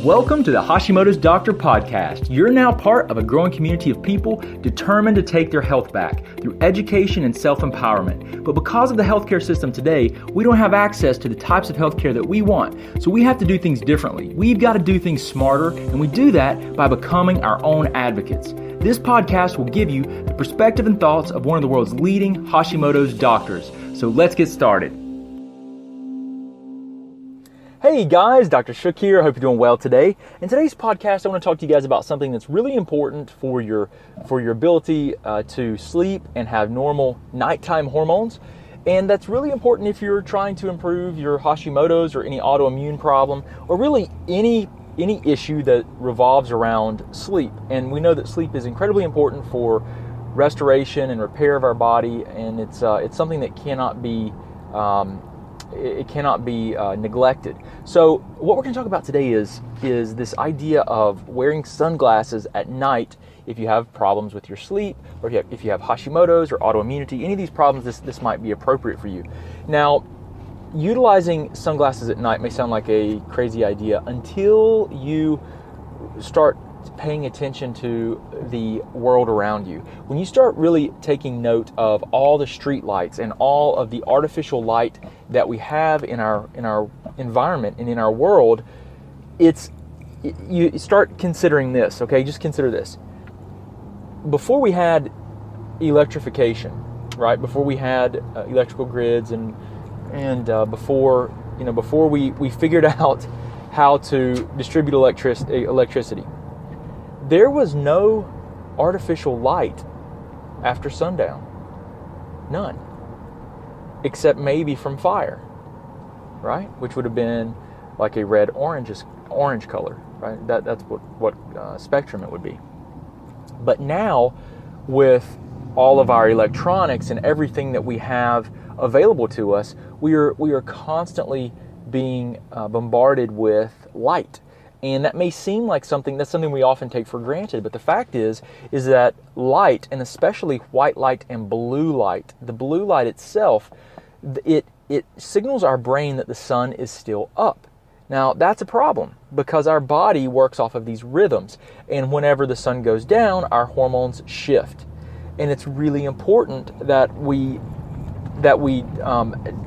Welcome to the Hashimoto's Doctor Podcast. You're now part of a growing community of people determined to take their health back through education and self-empowerment. But because of the healthcare system today, we don't have access to the types of healthcare that we want. So we have to do things differently. We've got to do things smarter, and we do that by becoming our own advocates. This podcast will give you the perspective and thoughts of one of the world's leading Hashimoto's doctors. So let's get started. Hey guys, Dr. Shook here. I hope you're doing well today. In today's podcast, I want to talk to you guys about something that's really important for your ability to sleep and have normal nighttime hormones. And that's really important if you're trying to improve your Hashimoto's or any autoimmune problem, or really any issue that revolves around sleep. And we know that sleep is incredibly important for restoration and repair of our body, and it's something that cannot be neglected. So what we're going to talk about today is this idea of wearing sunglasses at night if you have problems with your sleep, or if you have Hashimoto's or autoimmunity. Any of these problems, this might be appropriate for you. Now, utilizing sunglasses at night may sound like a crazy idea until you start paying attention to the world around you. When you start really taking note of all the street lights and all of the artificial light that we have in our environment and in our world, you start considering this, okay? Just consider this. Before we had electrification, right? Before we had electrical grids and before we figured out how to distribute electricity, there was no artificial light after sundown. None. Except maybe from fire, right? Which would have been like a orange color, right? That's what spectrum it would be. But now, with all of our electronics and everything that we have available to us, we are constantly being bombarded with light. And that may seem like something we often take for granted, but the fact is that light, and especially white light and blue light, the blue light itself, it signals our brain that the sun is still up. Now, that's a problem because our body works off of these rhythms, and whenever the sun goes down, our hormones shift. And it's really important that we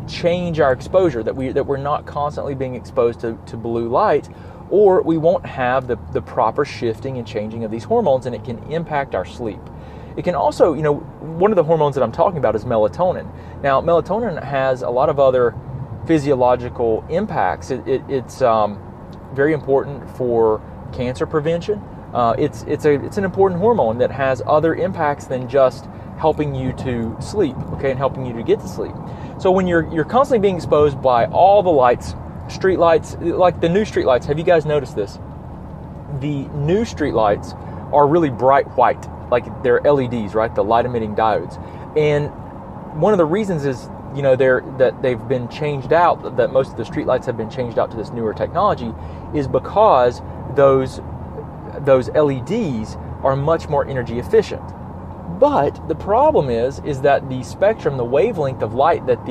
change our exposure, that we're not constantly being exposed to blue light, or we won't have the proper shifting and changing of these hormones, and it can impact our sleep. It can also, one of the hormones that I'm talking about is melatonin. Now, melatonin has a lot of other physiological impacts. It's very important for cancer prevention. It's an important hormone that has other impacts than just helping you to sleep, okay, and helping you to get to sleep. So when you're constantly being exposed by all the lights, street lights, like the new street lights, have you guys noticed this? The new street lights are really bright white, like they're LEDs, right? The light emitting diodes. And one of the reasons is, that they've been changed out, that most of the street lights have been changed out to this newer technology, is because those LEDs are much more energy efficient. But the problem is that the spectrum, the wavelength of light that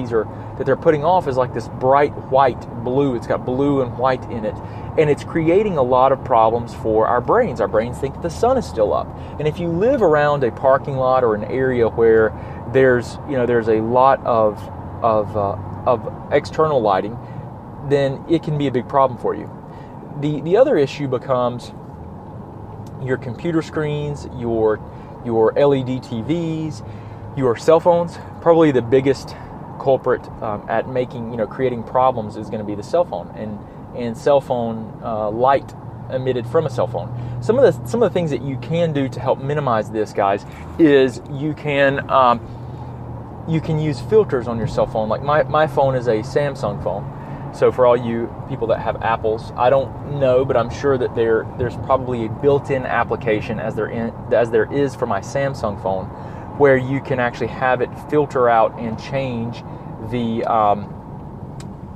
they're putting off is like this bright white blue. It's got blue and white in it, and it's creating a lot of problems for our brains. Our brains think that the sun is still up. And if you live around a parking lot or an area where there's a lot of external lighting, then it can be a big problem for you. The other issue becomes your computer screens, your LED TVs, your cell phones. Probably the biggest culprit at creating problems is going to be the cell phone and cell phone light emitted from a cell phone. Some of the things that you can do to help minimize this, guys, is you can use filters on your cell phone. Like my phone is a Samsung phone. So for all you people that have Apples, I don't know, but I'm sure that there's probably a built-in application as there is for my Samsung phone, where you can actually have it filter out and change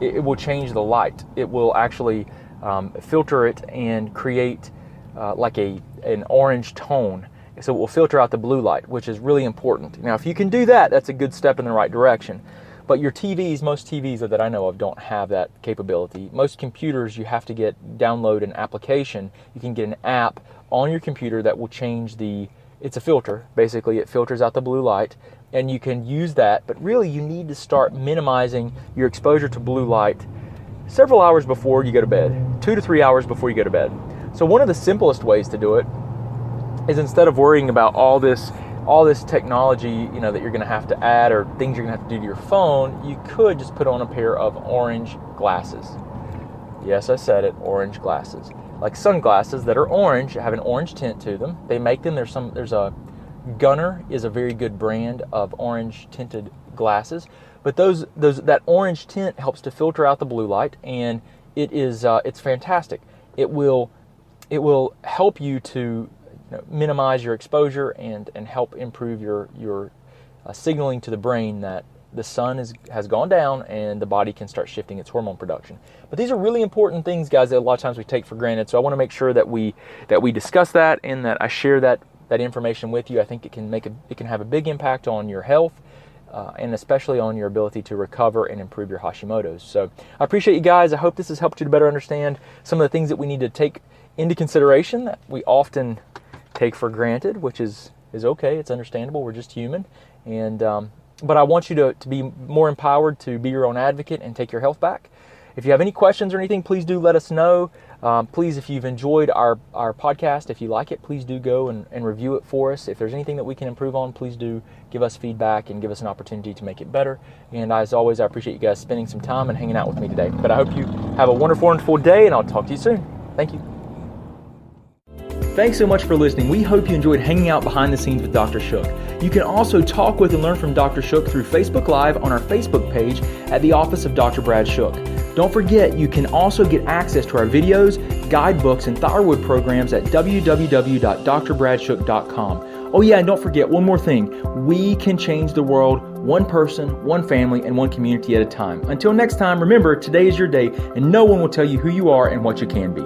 it will change the light. It will actually filter it and create like an orange tone. So it will filter out the blue light, which is really important. Now, if you can do that, that's a good step in the right direction. But your TVs, most TVs that I know of, don't have that capability. Most computers, you have to download an application. You can get an app on your computer that will change it's a filter. Basically, it filters out the blue light, and you can use that. But really, you need to start minimizing your exposure to blue light several hours before you go to bed, 2 to 3 hours before you go to bed. So one of the simplest ways to do it is, instead of worrying about all this technology, that you're going to have to add, or things you're going to have to do to your phone, you could just put on a pair of orange glasses. Yes, I said it, orange glasses. Like sunglasses that are orange, have an orange tint to them. They make them. There's a Gunner is a very good brand of orange tinted glasses. But that orange tint helps to filter out the blue light, and it's fantastic. It will help you to minimize your exposure and help improve your signaling to the brain that the sun has gone down and the body can start shifting its hormone production. But these are really important things, guys, that a lot of times we take for granted. So I want to make sure that we discuss that, and that I share that information with you. I think it can have a big impact on your health, and especially on your ability to recover and improve your Hashimoto's. So I appreciate you guys. I hope this has helped you to better understand some of the things that we need to take into consideration that we often take for granted, which is okay. It's understandable. We're just human. But I want you to be more empowered to be your own advocate and take your health back. If you have any questions or anything, please do let us know. Please, if you've enjoyed our podcast, if you like it, please do go and review it for us. If there's anything that we can improve on, please do give us feedback and give us an opportunity to make it better. And as always, I appreciate you guys spending some time and hanging out with me today. But I hope you have a wonderful, wonderful day, and I'll talk to you soon. Thank you. Thanks so much for listening. We hope you enjoyed hanging out behind the scenes with Dr. Shook. You can also talk with and learn from Dr. Shook through Facebook Live on our Facebook page at the Office of Dr. Brad Shook. Don't forget, you can also get access to our videos, guidebooks, and thyroid programs at www.drbradshook.com. Oh yeah, and don't forget one more thing. We can change the world one person, one family, and one community at a time. Until next time, remember, today is your day, and no one will tell you who you are and what you can be.